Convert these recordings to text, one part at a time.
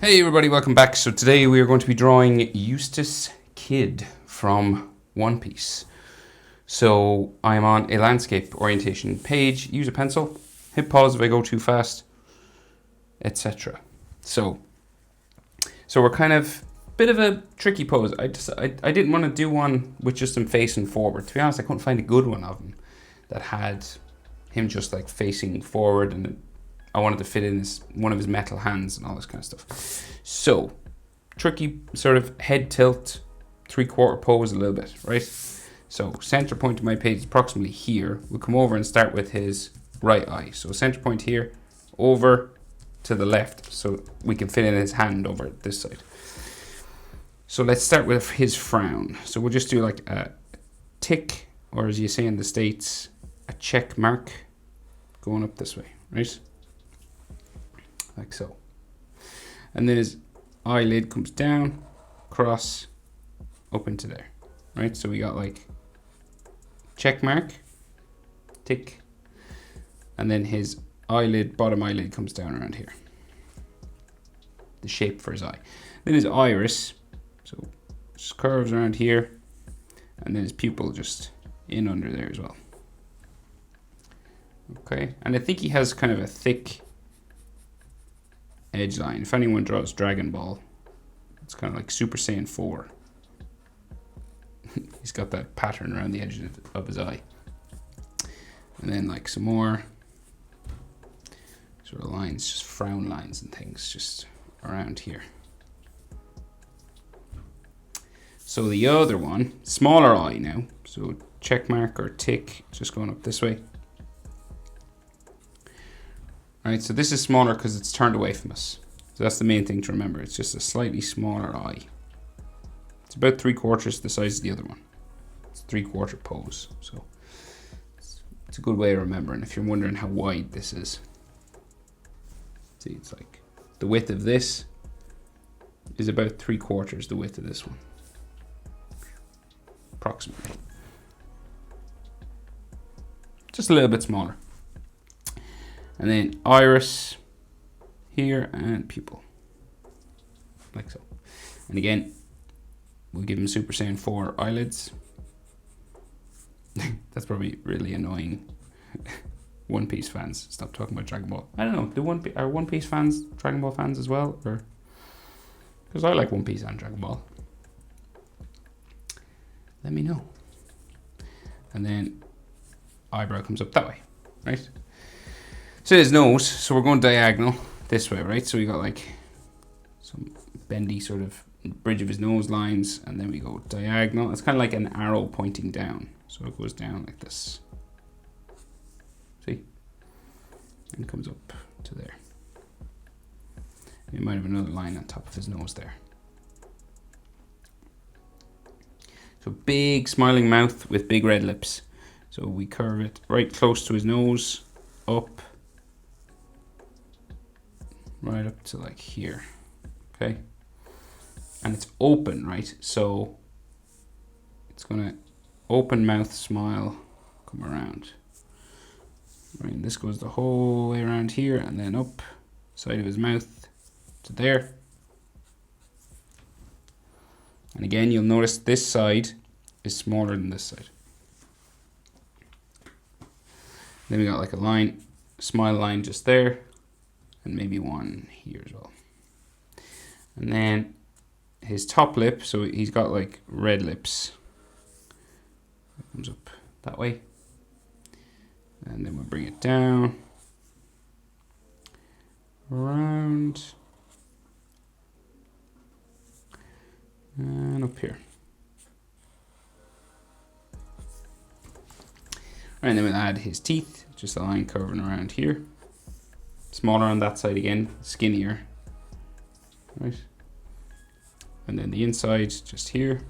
Hey everybody, welcome back. So today we are going to be drawing Eustass Kid from One Piece. So I'm on a landscape orientation page. Use a pencil, hit pause if I go too fast, etc. So we're kind of bit of a tricky pose. I didn't want to do one with just him facing forward. To be honest, I couldn't find a good one of him that had him just like facing forward, and I wanted to fit in one of his metal hands and all this kind of stuff. So, tricky sort of head tilt, 3/4 pose a little bit, right? So, center point of my page is approximately here. We'll come over and start with his right eye. So, center point here, over to the left, so we can fit in his hand over this side. So, let's start with his frown. So, we'll just do like a tick, or as you say in the States, a check mark going up this way, right? Like so. And then his eyelid comes down, cross, up into there, right? So we got like check mark, tick, and then his eyelid, bottom eyelid comes down around here. The shape for his eye. Then his iris, so just curves around here, and then his pupil just in under there as well. Okay, and I think he has kind of a thick edge line. If anyone draws Dragon Ball, it's kind of like Super Saiyan 4. He's got that pattern around the edge of his eye. And then like some more sort of lines, just frown lines and things just around here. So the other one, smaller eye now. So check mark or tick, just going up this way. Right, so this is smaller because it's turned away from us. So that's the main thing to remember. It's just a slightly smaller eye. It's about 3/4 the size of the other one. It's a 3/4 pose. So it's a good way of remembering if you're wondering how wide this is. See, it's like the width of this is about 3/4 the width of this one. Approximately. Just a little bit smaller. And then iris here and pupil, like so. And again, we'll give him Super Saiyan 4 eyelids. That's probably really annoying One Piece fans. Stop talking about Dragon Ball. I don't know, are One Piece fans Dragon Ball fans as well? Or because I like One Piece and Dragon Ball. Let me know. And then eyebrow comes up that way, right? So his nose, so we're going diagonal this way, right? So we got like some bendy sort of bridge of his nose lines, and then we go diagonal. It's kind of like an arrow pointing down. So it goes down like this. See? And comes up to there. You might have another line on top of his nose there. So big smiling mouth with big red lips. So we curve it right close to his nose, up, right up to like here, okay? And it's open, right? So it's gonna open mouth smile, come around. Right, and this goes the whole way around here and then up side of his mouth to there. And again, you'll notice this side is smaller than this side. Then we got like a line, smile line just there, and maybe one here as well. And then his top lip, so he's got like red lips. It comes up that way. And then we'll bring it down, around, and up here. And then we'll add his teeth, just a line curving around here. Smaller on that side again, skinnier. Right? And then the inside, just here,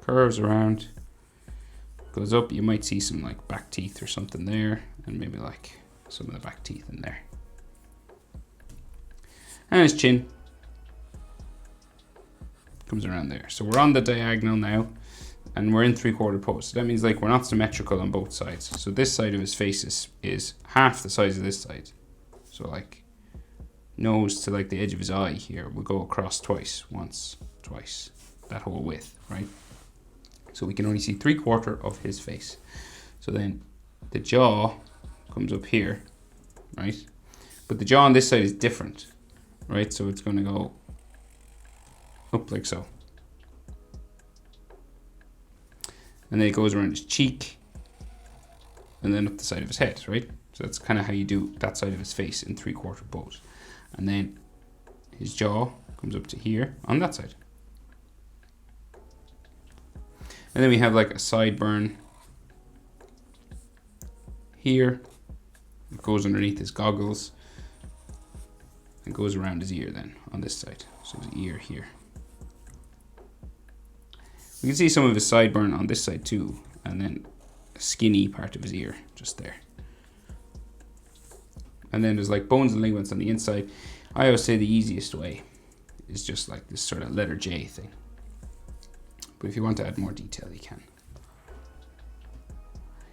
curves around, goes up. You might see some like back teeth or something there, and maybe like some of the back teeth in there. And his chin comes around there. So we're on the diagonal now, and we're in 3/4 pose. So that means like we're not symmetrical on both sides. So this side of his face is half the size of this side. So like nose to like the edge of his eye here will go across twice, once, twice, that whole width, right? So we can only see 3/4 of his face. So then the jaw comes up here, right? But the jaw on this side is different, right? So it's going to go up like so. And then it goes around his cheek and then up the side of his head, right? So that's kind of how you do that side of his face in 3/4 bows. And then his jaw comes up to here on that side. And then we have like a sideburn here. It goes underneath his goggles and goes around his ear then on this side. So his ear here. We can see some of his sideburn on this side too, and then a skinny part of his ear just there. And then there's like bones and ligaments on the inside. I always say the easiest way is just like this sort of letter J thing. But if you want to add more detail, you can.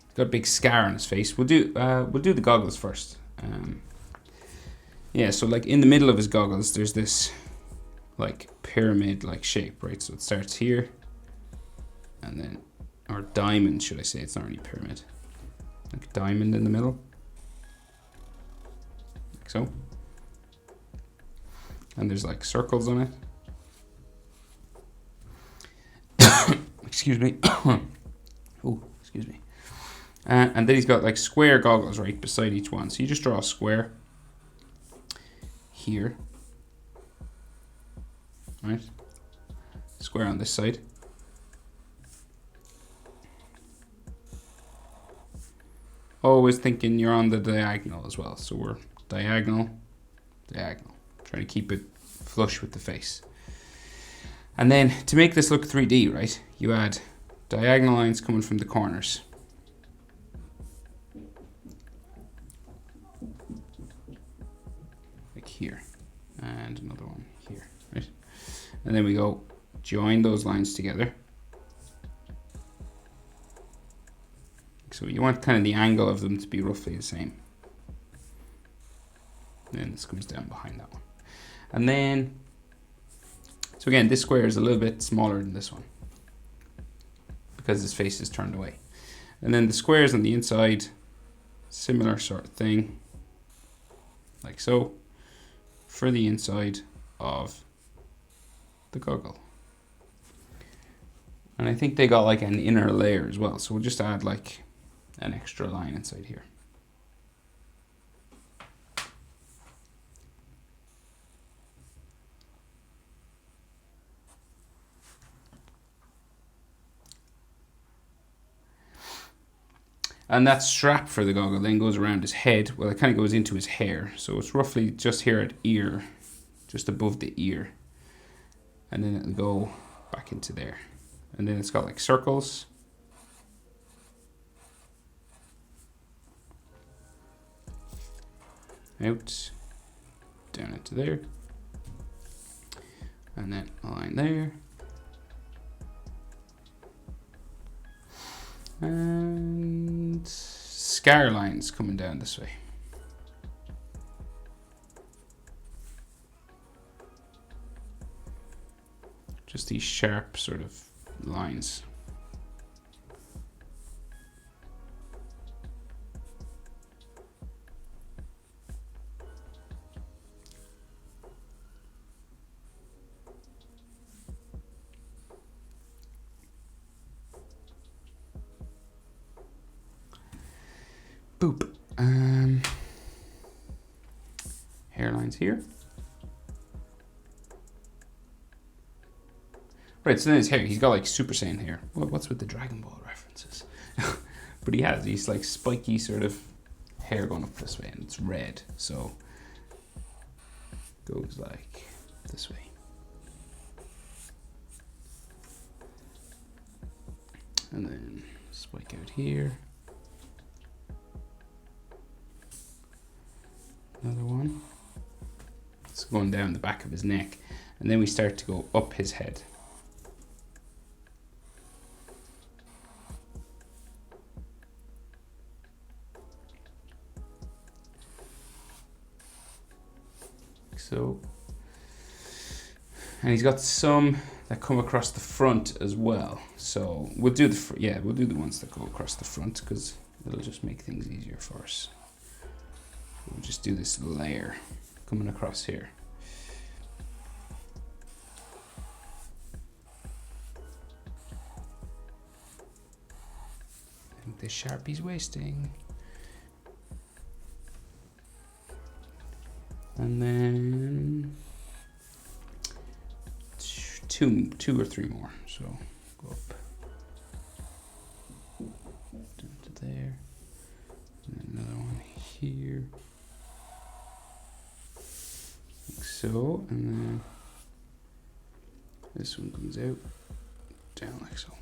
He's got a big scar on his face. We'll do the goggles first. Yeah, so like in the middle of his goggles, there's this like pyramid-like shape, right? So it starts here, and then, or diamond, should I say? It's not really pyramid. Like a diamond in the middle, like so. And there's like circles on it. Excuse me. Oh, excuse me. And then he's got like square goggles right beside each one. So you just draw a square here, right? Square on this side. Always thinking you're on the diagonal as well. So we're diagonal, diagonal. Trying to keep it flush with the face. And then to make this look 3D, right, you add diagonal lines coming from the corners. Like here. And another one here, right? And then we go join those lines together. So you want kind of the angle of them to be roughly the same. And then this comes down behind that one. And then, so again, this square is a little bit smaller than this one because his face is turned away. And then the squares on the inside, similar sort of thing, like so, for the inside of the goggle. And I think they got like an inner layer as well. So we'll just add like an extra line inside here. And that strap for the goggle then goes around his head. Well, it kind of goes into his hair. So it's roughly just here at ear, just above the ear. And then it'll go back into there. And then it's got like circles. Out, down into there. And then a line there. And scar lines coming down this way. Just these sharp sort of lines. Boop. Hairlines here. Right, so then his hair, he's got like Super Saiyan hair. What's with the Dragon Ball references? But he's like spiky sort of hair going up this way, and it's red, so goes like this way. And then spike out here. Another one. It's going down the back of his neck. And then we start to go up his head. Like so. And he's got some that come across the front as well. So we'll do we'll do the ones that go across the front because it'll just make things easier for us. We'll just do this layer coming across here. I think this Sharpie's wasting. And then two or three more. So go up down to there, and then another one here, like so, and then this one comes out down like so.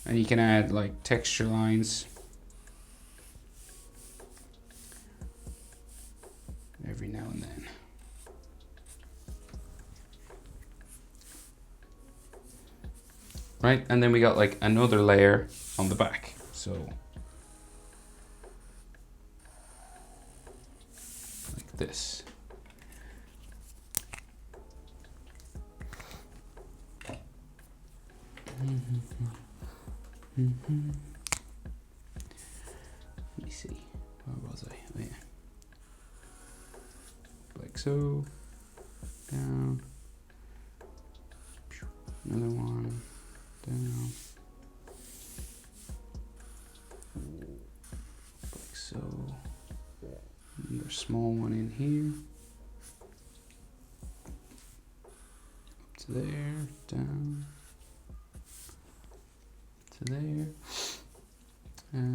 And you can add like texture lines every now and then. Right, and then we got like another layer on the back. So like this. Let me see, where was I? Oh yeah. Like so, down, another one, down, like so, another small one in here, up to there, down, to there, and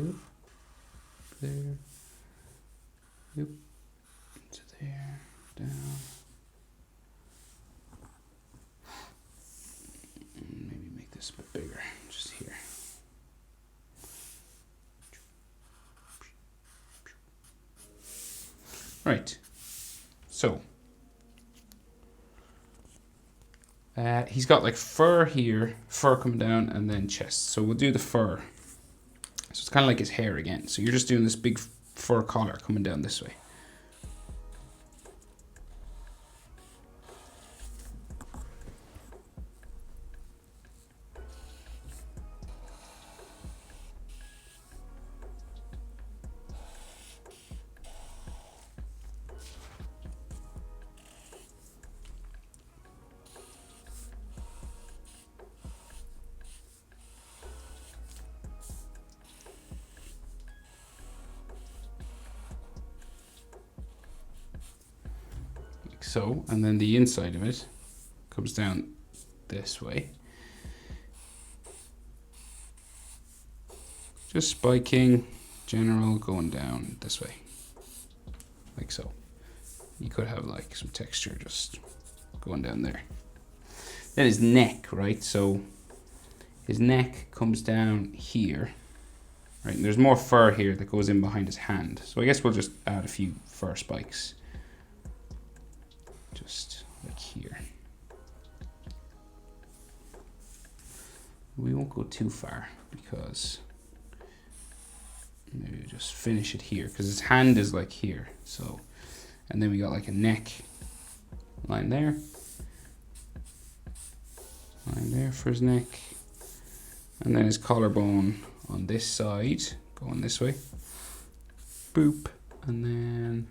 up, there, yep, to there, down, and maybe make this a bit bigger, just here. Right, so he's got like fur here, fur coming down, and then chest. So we'll do the fur. So it's kind of like his hair again. So you're just doing this big fur collar coming down this way. So, and then the inside of it comes down this way. Just spiking, general, going down this way, like so. You could have like some texture just going down there. Then his neck, right? So his neck comes down here, right? And there's more fur here that goes in behind his hand. So I guess we'll just add a few fur spikes. Just like here. We won't go too far because maybe we'll just finish it here because his hand is like here. So, and then we got like a neck line there for his neck, and then his collarbone on this side going this way, boop, and then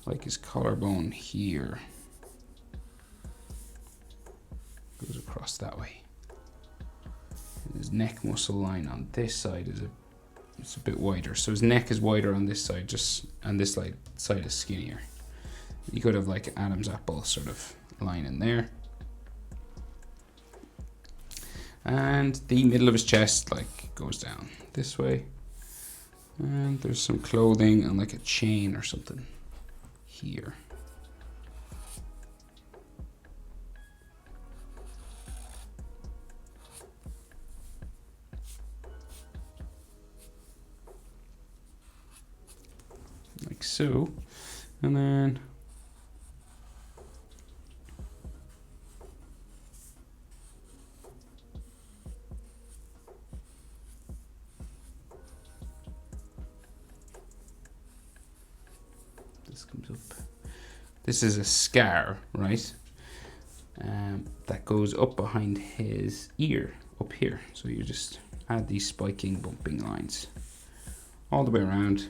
like his collarbone here goes across that way. And his neck muscle line on this side is it's a bit wider, so his neck is wider on this side, just, and this side is skinnier. You could have like Adam's apple sort of line in there, and the middle of his chest like goes down this way, and there's some clothing and like a chain or something here. Like so, and then this is a scar, right? That goes up behind his ear, up here. So you just add these spiking, bumping lines all the way around.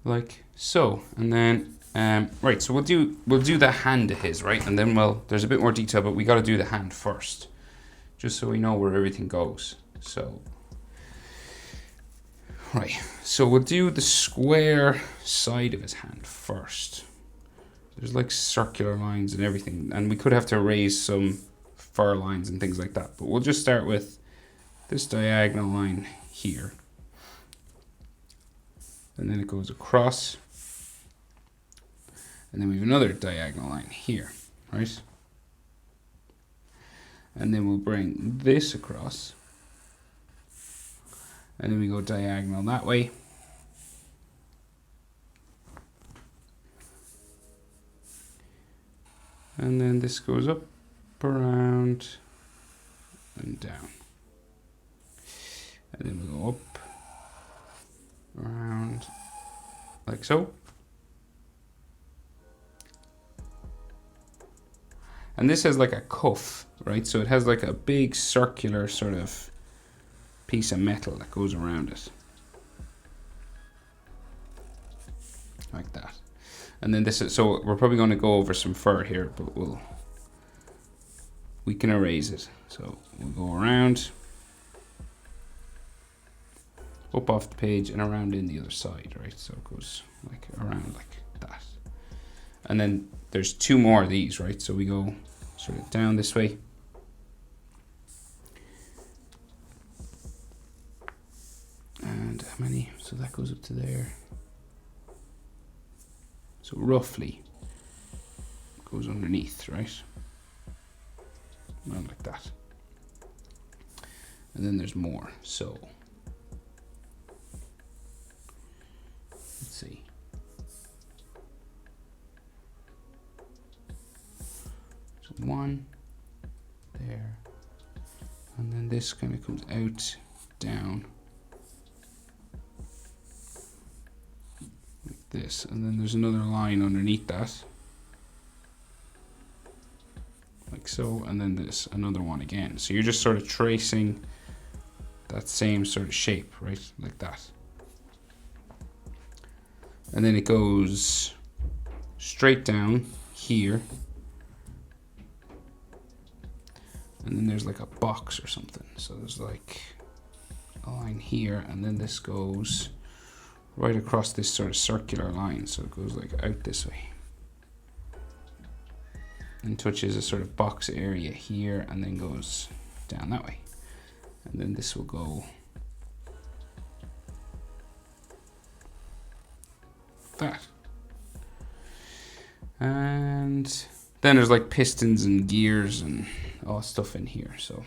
Like so, and then right, so we'll do the hand of his, right, and then there's a bit more detail, but we got to do the hand first, just so we know where everything goes. So right, so we'll do the square side of his hand first. There's like circular lines and everything, and we could have to erase some fur lines and things like that, but we'll just start with this diagonal line here. And then it goes across, and then we have another diagonal line here, right? And then we'll bring this across, and then we go diagonal that way. And then this goes up, around, and down. And then we go up, around, like so. And this has like a cuff, right? So it has like a big circular sort of piece of metal that goes around it. Like that. And then this is, so we're probably going to go over some fur here, but we can erase it. So we'll go around, up off the page and around in the other side, right? So it goes like around like that. And then there's two more of these, right? So we go sort of down this way. And how many? So that goes up to there. So roughly goes underneath, right? Around like that. And then there's more. So let's see. So one there, and then this kind of comes out, down, like this, and then there's another line underneath that, like so, and then this, another one again. So you're just sort of tracing that same sort of shape, right, like that. And then it goes straight down here. And then there's like a box or something. So there's like a line here, and then this goes right across this sort of circular line. So it goes like out this way. And touches a sort of box area here, and then goes down that way. And then this will go that. And then there's like pistons and gears and all stuff in here. So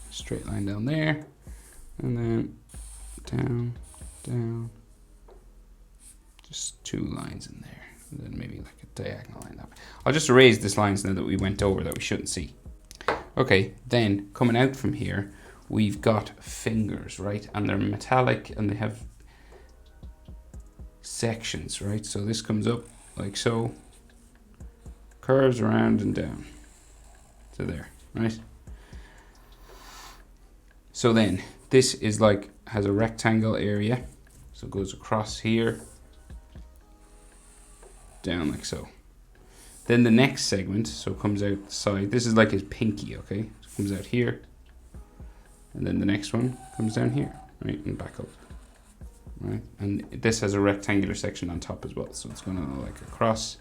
straight line down there, and then down, down, just two lines in there, and then maybe like a diagonal line that way. I'll just erase this lines now that we went over that we shouldn't see. Okay, then coming out from here, we've got fingers, right? And they're metallic and they have sections, right? So this comes up like so, curves around and down to there, right? So then this is like, has a rectangle area. So it goes across here, down like so. Then the next segment, so comes out the side. This is like his pinky, okay? So it comes out here. And then the next one comes down here, right? And back up, right? And this has a rectangular section on top as well. So it's gonna like across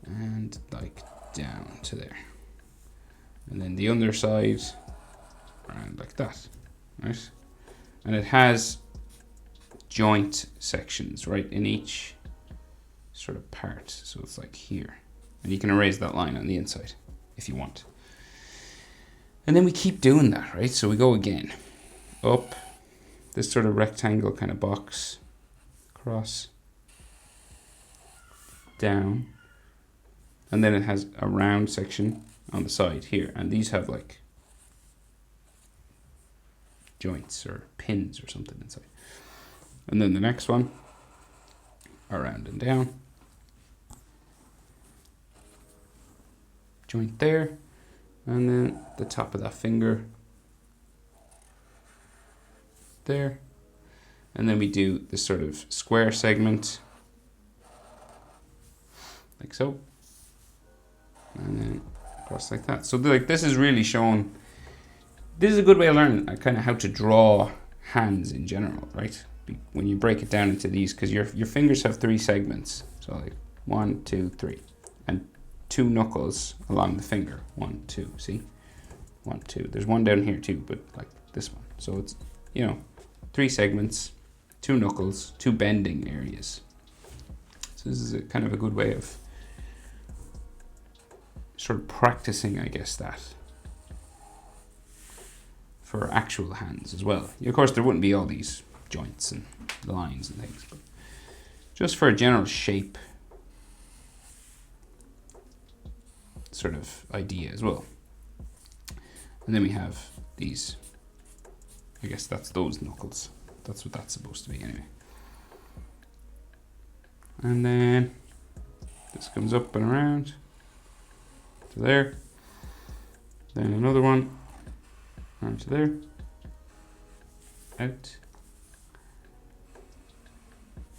and like down to there. And then the underside around like that, right? And it has joint sections, right, in each sort of part. So it's like here. And you can erase that line on the inside if you want. And then we keep doing that, right? So we go again, up, this sort of rectangle kind of box, across, down, and then it has a round section on the side here, and these have like joints or pins or something inside. And then the next one, around and down, joint there, and then the top of that finger there, and then we do this sort of square segment like so, and then across like that. So like this is really shown, this is a good way of learning kind of how to draw hands in general, right? When you break it down into these, because your fingers have 3 segments, so like 1, 2, 3, and 2 knuckles along the finger, 1, 2, see, 1, 2, there's one down here too, but like this one, so it's, you know, 3 segments, 2 knuckles, 2 bending areas. So this is a kind of a good way of sort of practicing, I guess, that for actual hands as well. Of course, there wouldn't be all these joints and lines and things, but just for a general shape sort of idea as well. And then we have these, I guess that's those knuckles. That's what that's supposed to be anyway. And then this comes up and around to there. Then another one around to there. Out.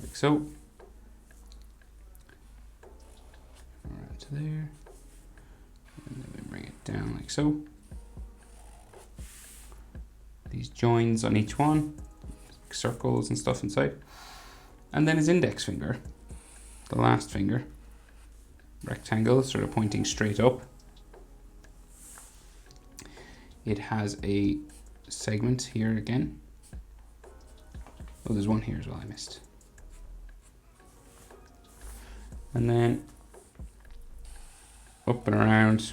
Like so. Around to there. And then we bring it down like so. These joins on each one, circles and stuff inside. And then his index finger, the last finger, rectangle, sort of pointing straight up. It has a segment here again. Oh, there's one here as well I missed. And then up and around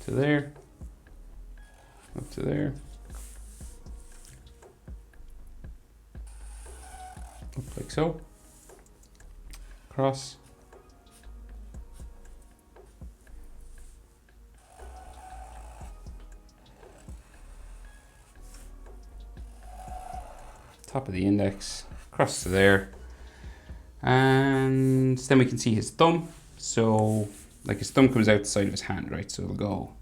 to there, up to there, up like so, across, top of the index, across to there, and then we can see his thumb. So like his thumb comes out the side of his hand, right? So it'll go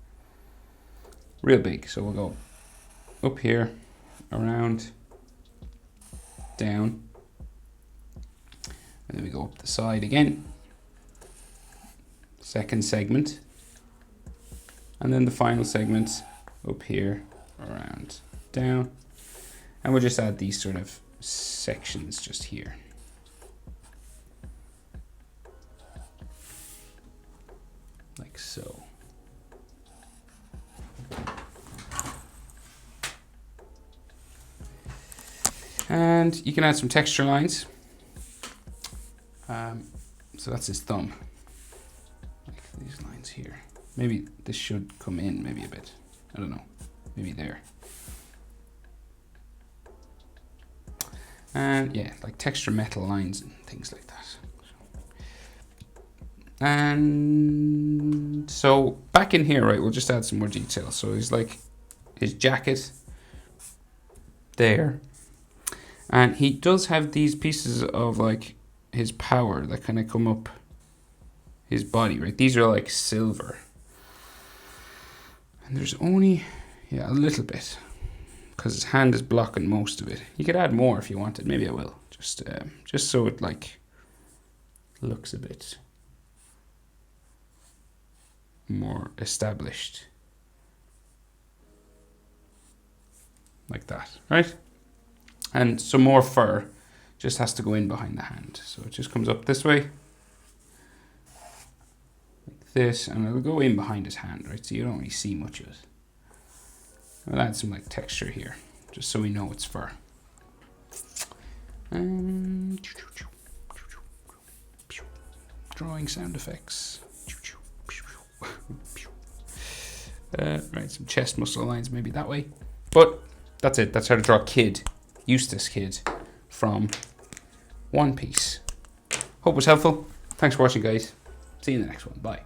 real big. So we'll go up here, around, down, and then we go up the side again, second segment, and then the final segment up here, around, down, and we'll just add these sort of sections just here. Like so. And you can add some texture lines. So that's his thumb. Like these lines here. Maybe this should come in maybe a bit. I don't know. Maybe there. And yeah, like texture metal lines and things like that. And so back in here, right, we'll just add some more detail. So he's like his jacket there. And he does have these pieces of like his power that kind of come up his body, right? These are like silver. And there's only, yeah, a little bit, because his hand is blocking most of it. You could add more if you wanted. Maybe I will. Just so it like looks a bit more established. Like that, right? And some more fur just has to go in behind the hand. So it just comes up this way, like this, and it'll go in behind his hand, right? So you don't really see much of it. I'll add some like texture here, just so we know it's fur. And drawing sound effects. Right, some chest muscle lines maybe that way. But that's it. That's how to draw a kid Eustass kid from One Piece. Hope it was helpful. Thanks for watching, guys. See you in the next one. Bye.